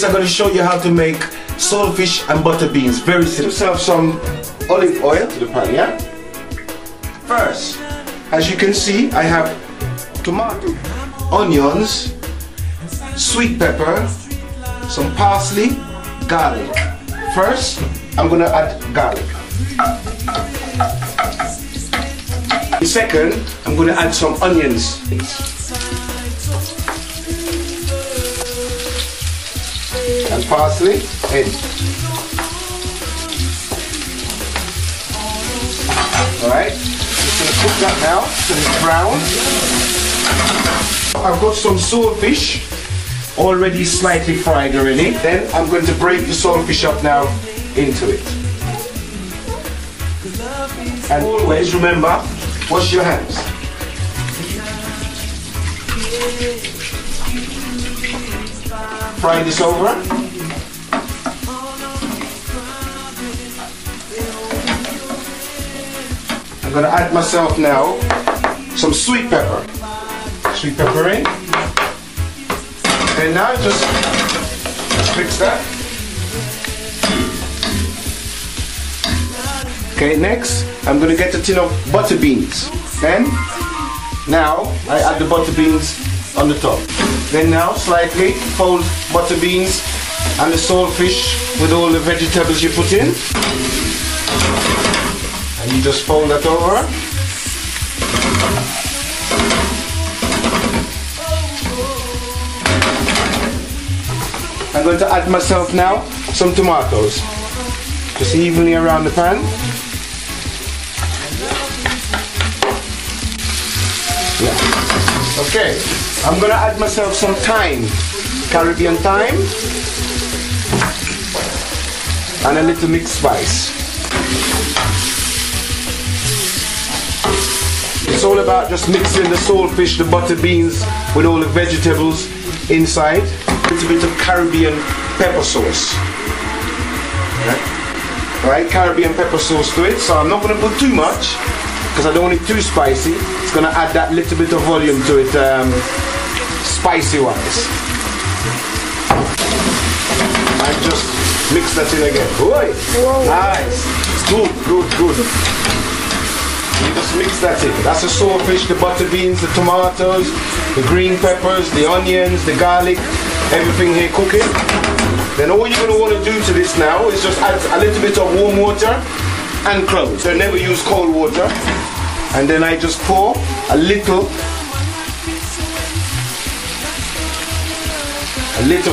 I'm going to show you how to make saltfish and butter beans. Very simple. Serve some olive oil to the pan, yeah? First, as you can see, I have tomato, onions, sweet pepper, some parsley, garlic. First, I'm going to add garlic. Second, I'm going to add some onions. And parsley in. Alright, just going to cook that now till it's brown. I've got some saltfish already slightly fried already. Then I'm going to break the saltfish up now into it. And always remember, wash your hands. Fry this over. I'm going to add myself now some sweet pepper. Sweet pepper in. And now just mix that. Okay, next I'm going to get a tin of butter beans. Then, now I add the butter beans on the top. Then now slightly fold butter beans and the saltfish with all the vegetables you put in. And you just fold that over. I'm going to add myself now some tomatoes. Just evenly around the pan. Yeah. Okay, I'm going to add myself some thyme, Caribbean thyme, and a little mixed spice. It's all about just mixing the saltfish, the butter beans with all the vegetables inside. A little bit of Caribbean pepper sauce. Right, Caribbean pepper sauce to it. So I'm not going to put too much because I don't want it too spicy. It's going to add that little bit of volume to it, spicy wise. And just mix that in again. Oi! Nice. Good, good, good. You just mix that in. That's the saltfish, the butter beans, the tomatoes, the green peppers, the onions, the garlic, everything here cooking. Then all you're going to want to do to this now is just add a little bit of warm water and cloves. So never use cold water. And then I just pour a little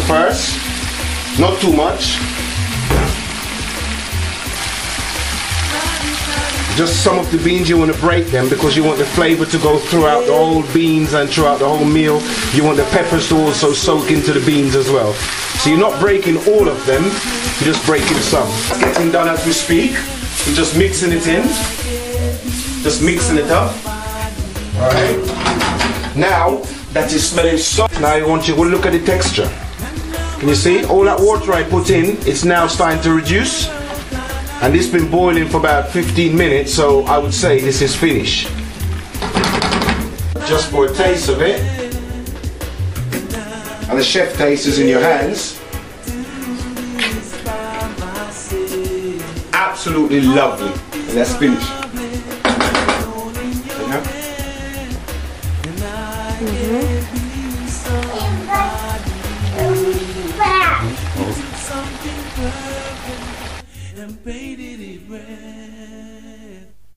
first, not too much. Just some of the beans, you want to break them because you want the flavor to go throughout the whole beans and throughout the whole meal. You want the peppers to also soak into the beans as well. So you're not breaking all of them, you're just breaking some. It's getting done as we speak. You're just mixing it in. Just mixing it up. Alright. Now that is smelling soft. Now I want you to look at the texture. Can you see? All that water I put in, it's now starting to reduce. And this has been boiling for about 15 minutes, so I would say this is finished. Just for a taste of it. And the chef taste is in your hands. Absolutely lovely. And that's finished. And painted it red.